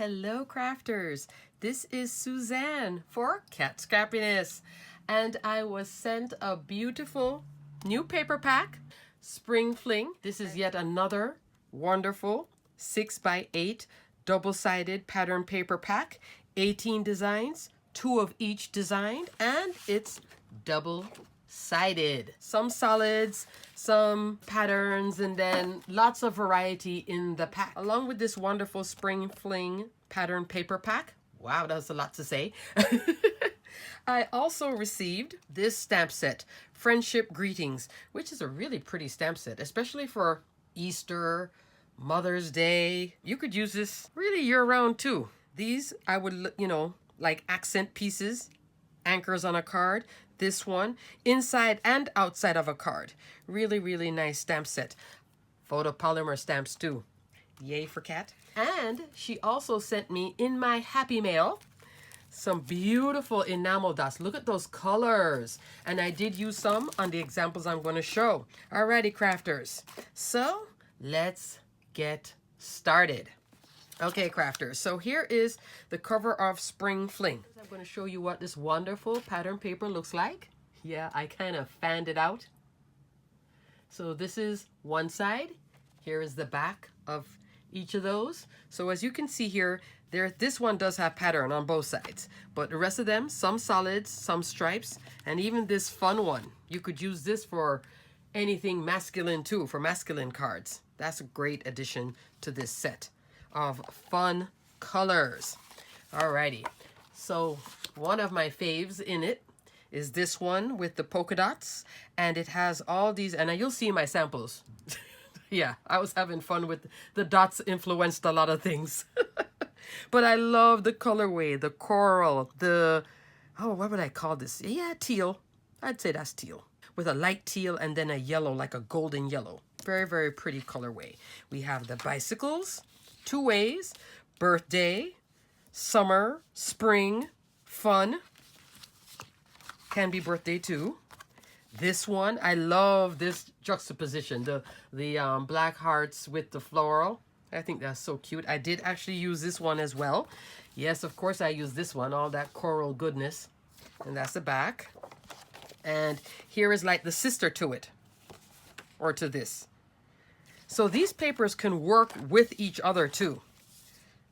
Hello crafters, this is Suzanne for Cat Scrappiness, and I was sent a beautiful new paper pack, Spring Fling. This is yet another wonderful 6x8 double-sided pattern paper pack, 18 designs, 2 of each design, and it's double-sided. Some solids, some patterns, and then lots of variety in the pack. Along with this wonderful Spring Fling pattern paper pack. Wow, that's a lot to say. I also received this stamp set, Friendship Greetings, which is a really pretty stamp set, especially for Easter, Mother's Day. You could use this really year-round too. These I would, like accent pieces, anchors on a card. This one, inside and outside of a card. Really, really nice stamp set. Photopolymer stamps too. Yay for Cat. And she also sent me in my Happy Mail some beautiful enamel dots. Look at those colors. And I did use some on the examples I'm going to show. Alrighty, crafters. So let's get started. Okay, crafters, so here is the cover of Spring Fling. I'm going to show you what this wonderful pattern paper looks like. Yeah, I kind of fanned it out. So this is one side. Here is the back of each of those. So as you can see here, this one does have pattern on both sides, but the rest of them, some solids, some stripes, and even this fun one. You could use this for anything masculine too, for masculine cards. That's a great addition to this set of fun colors. Alrighty, so one of my faves in it is this one with the polka dots, and it has all these, and you'll see my samples. Yeah, I was having fun with the dots, influenced a lot of things. But I love the colorway, the coral, what would I call this? Yeah, teal. I'd say that's teal, with a light teal and then a yellow, like a golden yellow. Very, very pretty colorway. We have the bicycles, 2 ways, birthday, summer, spring, fun. Can be birthday too. This one, I love this juxtaposition, the black hearts with the floral. I think that's so cute. I did actually use this one as well. Yes, of course I use this one, all that coral goodness. And that's the back. And here is like the sister to it, or to this. So these papers can work with each other too.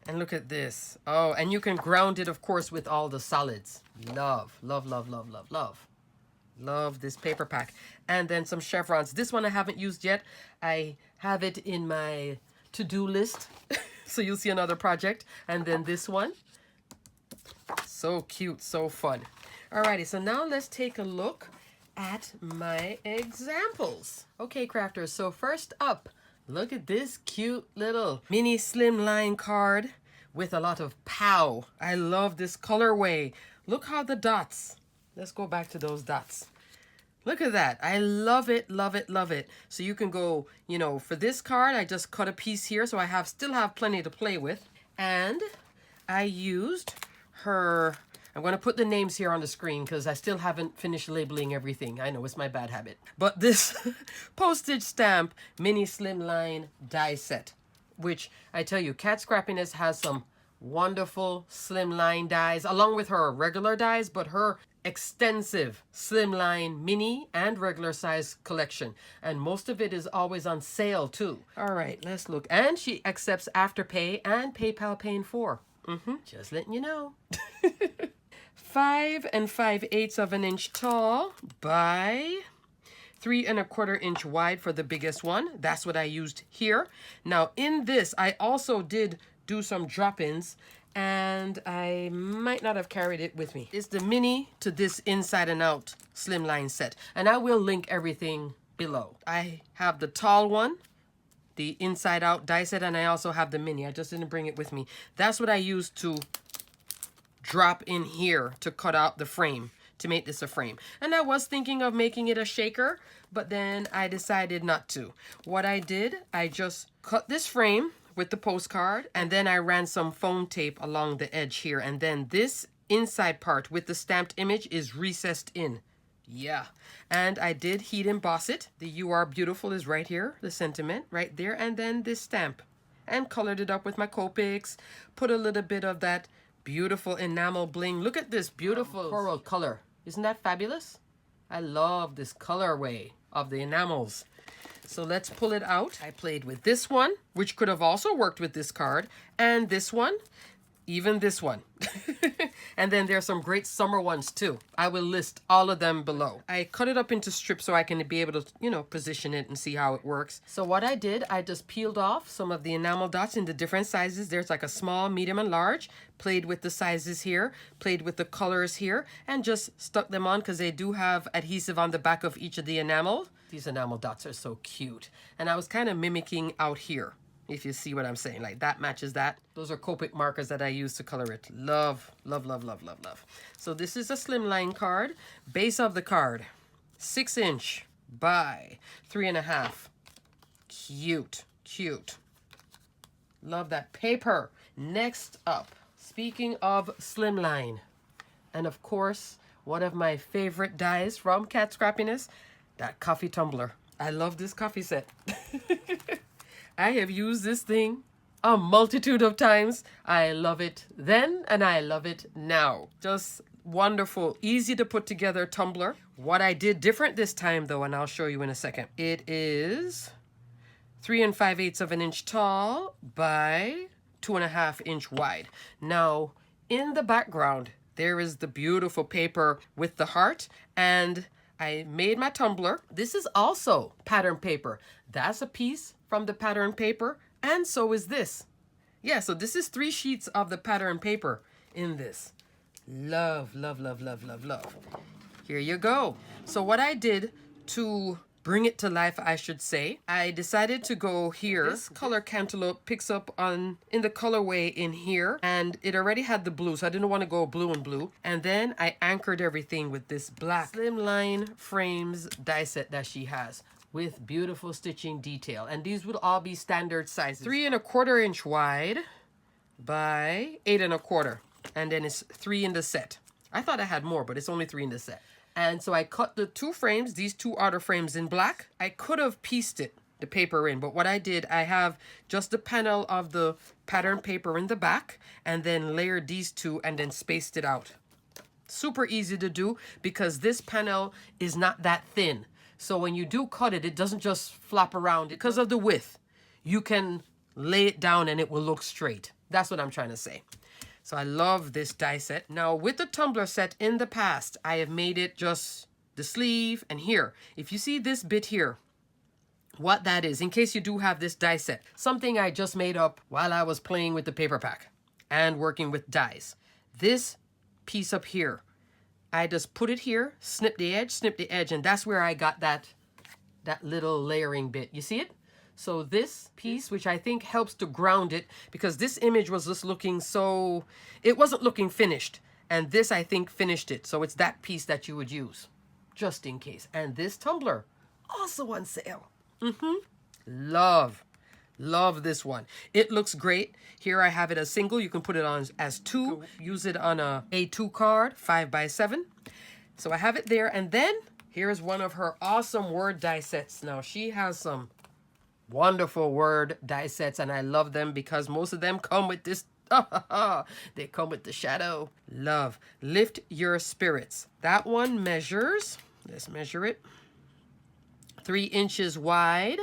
And look at this. Oh, and you can ground it, of course, with all the solids. Love, love, love, love, love, love. Love this paper pack. And then some chevrons. This one I haven't used yet. I have it in my to-do list. So you'll see another project. And then this one. So cute, so fun. Alrighty, so now let's take a look at my examples. Okay, crafters, so first up, look at this cute little mini slimline card with a lot of pow. I love this colorway. Look how the dots. Let's go back to those dots. Look at that. I love it, love it, love it. So you can go, for this card, I just cut a piece here, so I still have plenty to play with. And I used her, I'm going to put the names here on the screen because I still haven't finished labeling everything. I know, it's my bad habit. But this postage stamp mini slimline die set, which I tell you, Cat Scrappiness has some wonderful slimline dies along with her regular dies, but her extensive slimline mini and regular size collection, and most of it is always on sale too. All right, let's look. And she accepts Afterpay and PayPal Pay in 4. Just letting you know. 5 5/8 of an inch tall by 3 1/4 inch wide for the biggest one. That's what I used here. Now in this, I also did do some drop-ins, and I might not have carried it with me. It's the mini to this inside and out slimline set, and I will link everything below. I have the tall one, the inside out die set, and I also have the mini. I just didn't bring it with me. That's what I used to drop in here to cut out the frame, to make this a frame. And I was thinking of making it a shaker, but then I decided not to. What I did, I just cut this frame with the postcard, and then I ran some foam tape along the edge here, and then this inside part with the stamped image is recessed in. Yeah, and I did heat emboss it. The "You Are Beautiful" is right here, the sentiment right there, and then this stamp. and colored it up with my Copics. Put a little bit of that beautiful enamel bling. Look at this beautiful coral color. Isn't that fabulous? I love this colorway of the enamels. So let's pull it out. I played with this one, which could have also worked with this card, and this one, even this one. And then there's some great summer ones too. I will list all of them below. I cut it up into strips so I can be able to, you know, position it and see how it works. So what I did, I just peeled off some of the enamel dots in the different sizes. There's like a small, medium, and large. Played with the sizes here, played with the colors here, and just stuck them on because they do have adhesive on the back of each of the enamel. These enamel dots are so cute. And I was kind of mimicking out here, if you see what I'm saying. Like that matches that. Those are Copic markers that I use to color it. Love, love, love, love, love, love. So this is a slimline card. Base of the card, 6 inch by 3.5. Cute, cute. Love that paper. Next up, speaking of slimline, and of course, one of my favorite dies from Cat Scrappiness, that coffee tumbler. I love this coffee set. I have used this thing a multitude of times. I love it then and I love it now. Just wonderful, easy to put together tumbler. What I did different this time though, and I'll show you in a second. It is 3 5/8 of an inch tall by 2.5 inch wide. Now, in the background, there is the beautiful paper with the heart, and I made my tumbler. This is also pattern paper. That's a piece from the pattern paper, and so is this. Yeah, so this is 3 sheets of the pattern paper in this. Love, love, love, love, love, love. Here you go. So what I did to bring it to life, I should say, I decided to go here. This color cantaloupe picks up on in the colorway in here, and it already had the blue, so I didn't want to go blue and blue. And then I anchored everything with this black slimline frames die set that she has with beautiful stitching detail. And these would all be standard sizes. 3 1/4 inch wide by 8 1/4. And then it's 3 in the set. I thought I had more, but it's only 3 in the set. And so I cut the 2 frames, these 2 outer frames in black. I could have pieced it, the paper in, but what I did, I have just the panel of the pattern paper in the back and then layered these 2 and then spaced it out. Super easy to do because this panel is not that thin. So when you do cut it, it doesn't just flop around. Because of the width, you can lay it down and it will look straight. That's what I'm trying to say. So I love this die set. Now with the tumbler set in the past, I have made it just the sleeve and here. If you see this bit here, what that is, in case you do have this die set, something I just made up while I was playing with the paper pack and working with dies. This piece up here, I just put it here, snip the edge, and that's where I got that little layering bit. You see it? So this piece, which I think helps to ground it, because this image was just looking so, it wasn't looking finished. And this, I think, finished it. So it's that piece that you would use, just in case. And this tumbler, also on sale. Love this one. It looks great. Here I have it as single. You can put it on as 2. Use it on a A2 card, 5 by 7. So I have it there. And then here's one of her awesome word die sets. Now she has some wonderful word die sets, and I love them because most of them come with this. They come with the shadow. Love. Lift Your Spirits. That one measures, let's measure it, 3 inches wide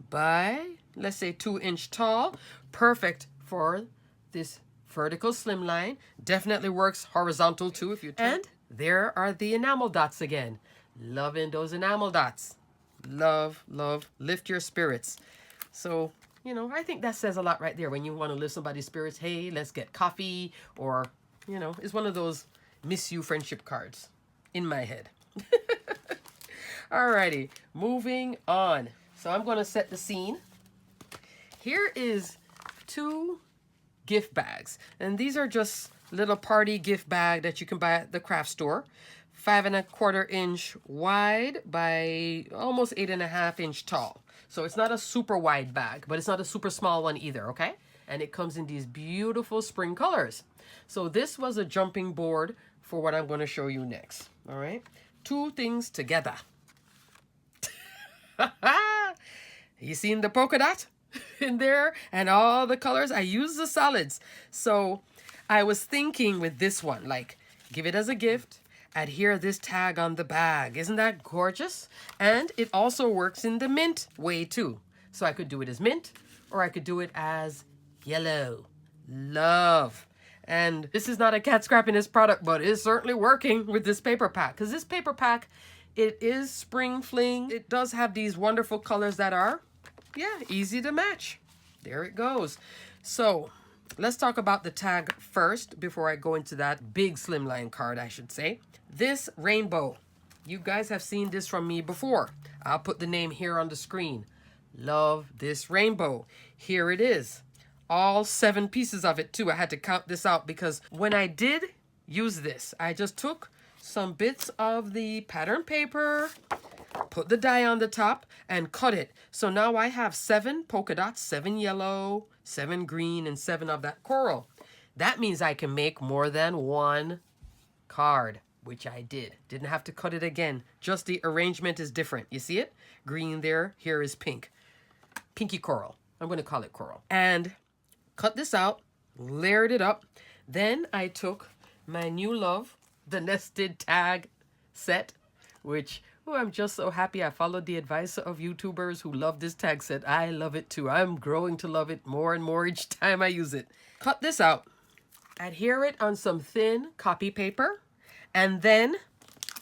by, let's say, 2 inch tall. Perfect for this vertical slimline. Definitely works horizontal too if you turn. And there are the enamel dots again. Loving those enamel dots. Love, love. Lift Your Spirits. So, you know, I think that says a lot right there when you want to lift somebody's spirits. Hey, let's get coffee, or, you know, it's one of those miss you friendship cards in my head. Alrighty, moving on. So I'm going to set the scene. Here is 2 gift bags, and these are just little party gift bag that you can buy at the craft store. 5 1/4 inch wide by almost 8 1/2 inch tall. So it's not a super wide bag, but it's not a super small one either, okay? And it comes in these beautiful spring colors. So this was a jumping board for what I'm going to show you next, all right? 2 things together. You seen the polka dot? in there and all the colors. I use the solids. So I was thinking with this one, like, give it as a gift, adhere this tag on the bag. Isn't that gorgeous? And it also works in the mint way too. So I could do it as mint, or I could do it as yellow. Love. And this is not a Cat Scrappiness product, but it's certainly working with this paper pack. Because this paper pack, it is spring fling. It does have these wonderful colors that are, yeah, easy to match. There it goes. So let's talk about the tag first before I go into that big slimline card, I should say. This rainbow, you guys have seen this from me before. I'll put the name here on the screen. Love this rainbow. Here it is. All 7 pieces of it too. I had to count this out because when I did use this, I just took some bits of the pattern paper, put the die on the top, and cut it. So now I have 7 polka dots, 7 yellow, 7 green, and 7 of that coral. That means I can make more than 1 card, which I did. Didn't have to cut it again. Just the arrangement is different. You see it? Green there. Here is pink. Pinky coral. I'm going to call it coral. And cut this out, layered it up. Then I took my new love, the nested tag set, which, oh, I'm just so happy I followed the advice of YouTubers who love this tag set. I love it too. I'm growing to love it more and more each time I use it. Cut this out, adhere it on some thin copy paper, and then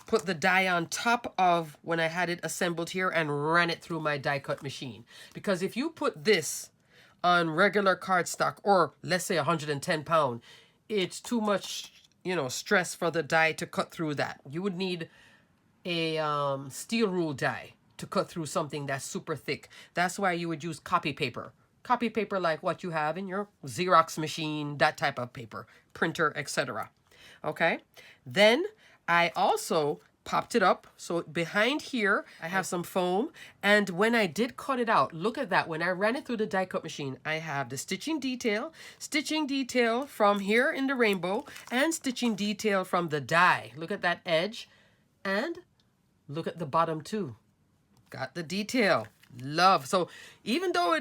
put the die on top of when I had it assembled here and ran it through my die cut machine. Because if you put this on regular cardstock, or let's say 110 pound, it's too much, you know, stress for the die to cut through that. You would need a steel rule die to cut through something that's super thick. That's why you would use copy paper. Copy paper like what you have in your Xerox machine, that type of paper, printer, etc. Okay? Then I also popped it up. So behind here, I have some foam. And when I did cut it out, look at that. When I ran it through the die cut machine, I have the stitching detail from here in the rainbow, and stitching detail from the die. Look at that edge. And look at the bottom too. Got the detail. Love. So even though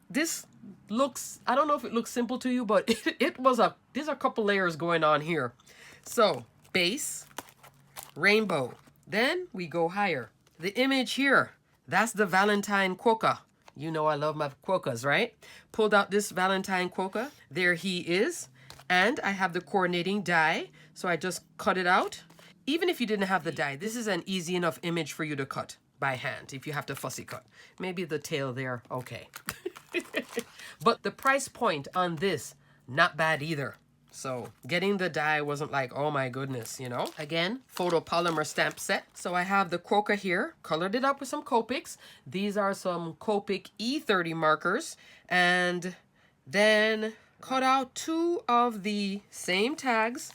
this looks, I don't know if it looks simple to you, but there's a couple layers going on here. So base, rainbow. Then we go higher. The image here, that's the Valentine quokka. You know I love my quokkas, right? Pulled out this Valentine quokka. There he is. And I have the coordinating die. So I just cut it out. Even if you didn't have the die, this is an easy enough image for you to cut by hand if you have to fussy cut. Maybe the tail there, okay. But the price point on this, not bad either. So getting the die wasn't like, oh my goodness, you know. Again, photopolymer stamp set. So I have the quokka here, colored it up with some Copics. These are some Copic E30 markers. And then cut out 2 of the same tags.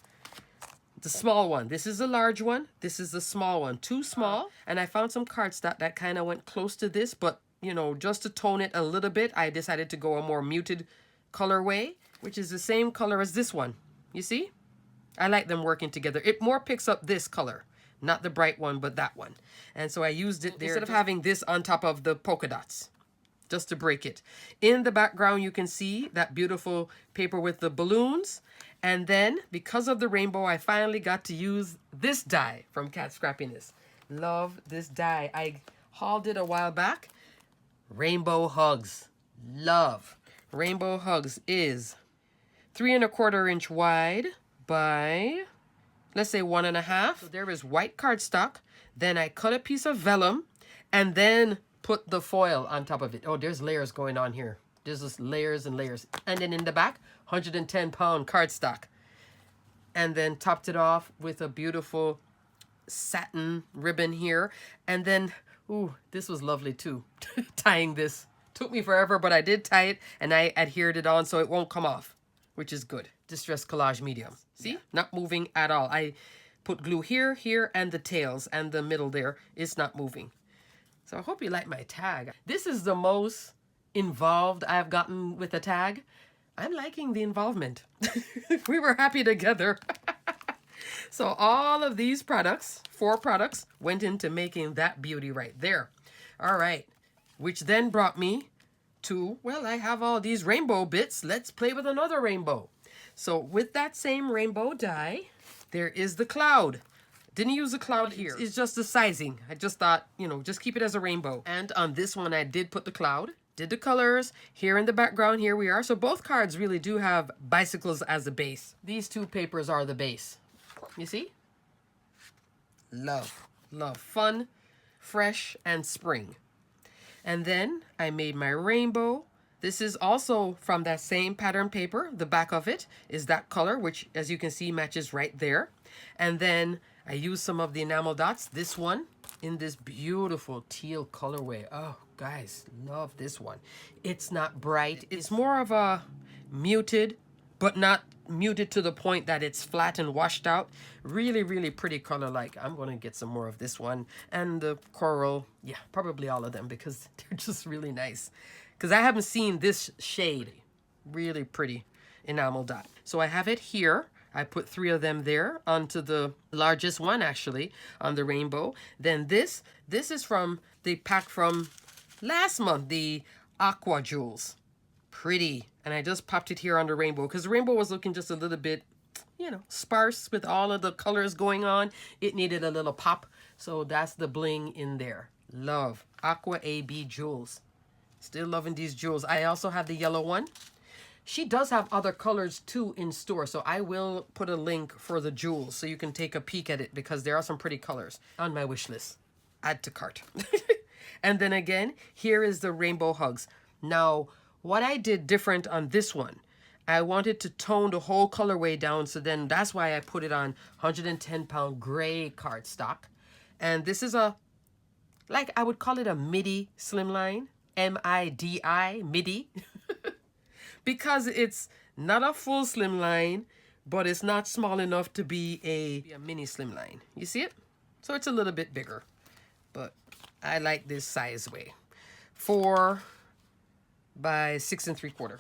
The small one. This is the large one. This is the small one. Too small. And I found some cardstock that kind of went close to this, but, you know, just to tone it a little bit, I decided to go a more muted colorway, which is the same color as this one. You see? I like them working together. It more picks up this color, not the bright one, but that one. And so I used it there instead of having this on top of the polka dots, just to break it. In the background, you can see that beautiful paper with the balloons. And then, because of the rainbow, I finally got to use this die from Cat Scrappiness. Love this die. I hauled it a while back. Rainbow Hugs. Love. Rainbow Hugs is 3 1/4 inch wide by, let's say, 1.5. So there is white cardstock. Then I cut a piece of vellum and then put the foil on top of it. Oh, there's layers going on here. There's just layers and layers. And then in the back, 110 pound cardstock. And then topped it off with a beautiful satin ribbon here. And then, ooh, this was lovely too. Tying this. Took me forever, but I did tie it and I adhered it on so it won't come off, which is good. Distress collage medium. See? Yeah. Not moving at all. I put glue here, here, and the tails and the middle there. It's not moving. So I hope you like my tag. This is the most involved I've gotten with a tag. I'm liking the involvement. We were happy together. So all of these products, 4 products, went into making that beauty right there. All right. Which then brought me to, well, I have all these rainbow bits. Let's play with another rainbow. So with that same rainbow die, there is the cloud. Didn't use the cloud here. It's just the sizing. I just thought, you know, just keep it as a rainbow. And on this one, I did put the cloud. Did the colors. Here in the background, here we are. So both cards really do have bicycles as a base. These two papers are the base. You see? Love. Love. Fun, fresh, and spring. And then I made my rainbow. This is also from that same pattern paper. The back of it is that color, which as you can see matches right there. And then I used some of the enamel dots. This one in this beautiful teal colorway. Oh, guys, love this one. It's not bright. It's more of a muted, but not muted to the point that it's flat and washed out. Really, really pretty color. Like, I'm going to get some more of this one. And the coral, yeah, probably all of them because they're just really nice. Because I haven't seen this shade. Really pretty enamel dot. So I have it here. I put 3 of them there onto the largest one, actually, on the rainbow. Then this is from the pack from last month, the Aqua Jewels. Pretty. And I just popped it here on the rainbow because the rainbow was looking just a little bit, you know, sparse with all of the colors going on. It needed a little pop. So that's the bling in there. Love. Aqua AB Jewels. Still loving these jewels. I also have the yellow one. She does have other colors too in store. So I will put a link for the jewels so you can take a peek at it because there are some pretty colors on my wish list. Add to cart. And then again, here is the rainbow hugs. Now, what I did different on this one, I wanted to tone the whole colorway down. So then that's why I put it on 110-pound gray cardstock. And this is a, like I would call it a midi slimline. M-I-D-I, midi. Because it's not a full slimline, but it's not small enough to be a mini slimline. You see it? So it's a little bit bigger. But I like this size way. 4 by 6 3/4.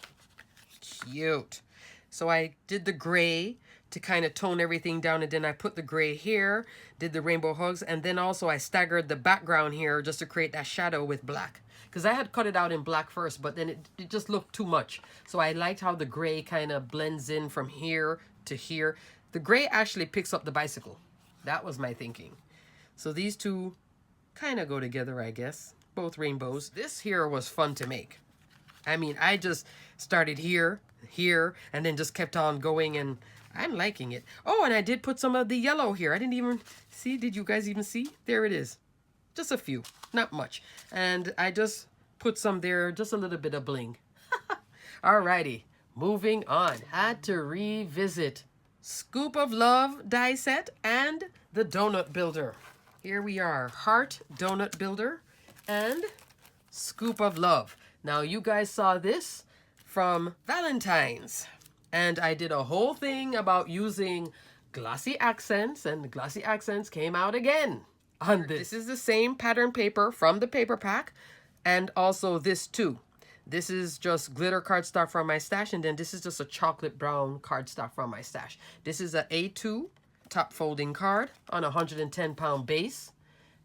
Cute. So I did the gray to kind of tone everything down, and then I put the gray here, did the rainbow hugs, and then also I staggered the background here just to create that shadow with black. Because I had cut it out in black first, but then it just looked too much. So I liked how the gray kind of blends in from here to here. The gray actually picks up the bicycle. That was my thinking. So these two kind of go together, I guess. Both rainbows. This here was fun to make. I mean, I just started here, and then just kept on going, and I'm liking it. Oh, and I did put some of the yellow here. I didn't even see. Did you guys even see? There it is. Just a few, not much. And I just put some there, just a little bit of bling. Alrighty, moving on. Had to revisit Scoop of Love die set and the Donut Builder. Here we are, Heart Donut Builder and Scoop of Love. Now you guys saw this from Valentine's. And I did a whole thing about using glossy accents, and the glossy accents came out again. On this is the same pattern paper from the paper pack, and also this too. This is just glitter cardstock from my stash, and then this is just a chocolate brown cardstock from my stash. This is a A2 top folding card on a 110-pound base.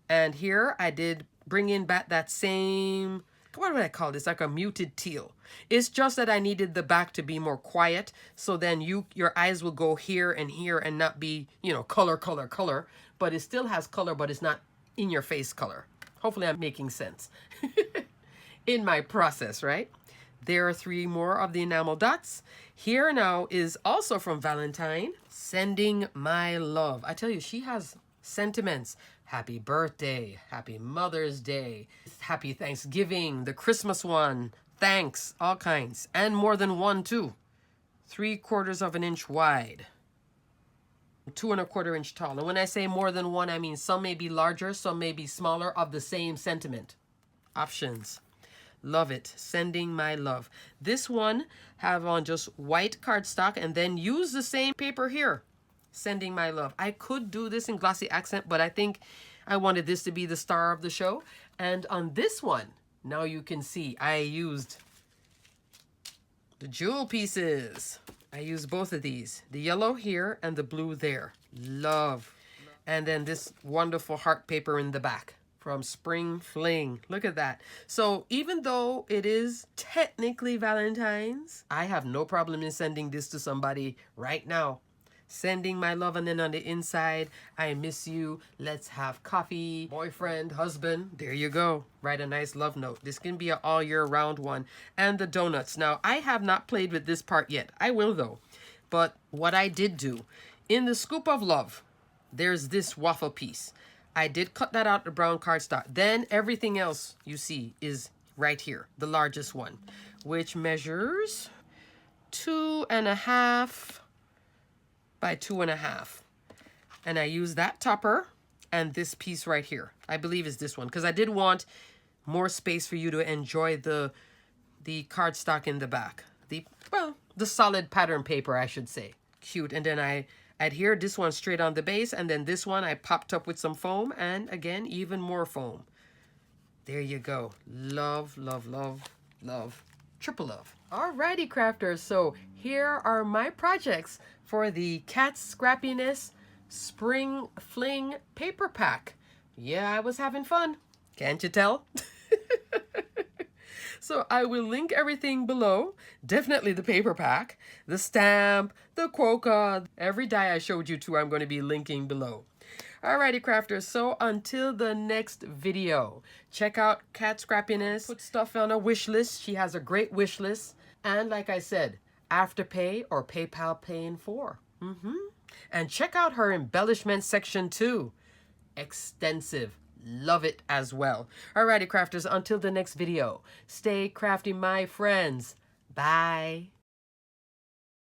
And here I did bring in back that same, what would I call this? Like a muted teal. It's just that I needed the back to be more quiet, so then your eyes will go here and not be, you know, color. But it still has color, but it's not in your face color. Hopefully I'm making sense in my process, right? There are 3 more of the enamel dots. Here now is also from Valentine, Sending My Love. I tell you, she has sentiments. Happy birthday, happy Mother's Day, happy Thanksgiving, the Christmas one, thanks, all kinds, and more than one too. 3/4 of an inch wide. 2 1/4 inch tall. And when I say more than one, I mean some may be larger, some may be smaller, of the same sentiment. Options. Love it. Sending My Love. This one have on just white cardstock and then use the same paper here. Sending My Love. I could do this in glossy accent, but I think I wanted this to be the star of the show. And on this one, now you can see I used the jewel pieces. I used both of these, the yellow here and the blue there. Love. And then this wonderful heart paper in the back from Spring Fling. Look at that. So even though it is technically Valentine's, I have no problem in sending this to somebody right now. Sending my love, and then on the inside, I miss you, let's have coffee, boyfriend, husband. There you go. Write a nice love note. This can be an all year round one. And the donuts. Now, I have not played with this part yet. I will though. But what I did do, in the scoop of love, there's this waffle piece. I did cut that out the brown cardstock. Then everything else you see is right here, the largest one, which measures 2.5 by 2.5. And I use that topper and this piece right here. I believe is this one, because I did want more space for you to enjoy the cardstock in the back. The solid pattern paper, I should say. Cute. And then I adhered this one straight on the base, and then this one I popped up with some foam, and again, even more foam. There you go. Love, love, love, love. Triple love. Alrighty, crafters. So here are my projects for the Cat Scrappiness Spring Fling paper pack. Yeah, I was having fun. Can't you tell? So I will link everything below. Definitely the paper pack, the stamp, the quokka, every die I showed you to, I'm going to be linking below. Alrighty, crafters, so until the next video, check out Cat Scrappiness. Put stuff on a wish list. She has a great wish list. And like I said, Afterpay or PayPal Pay in 4. And check out her embellishment section too. Extensive. Love it as well. Alrighty, crafters, until the next video, stay crafty, my friends. Bye.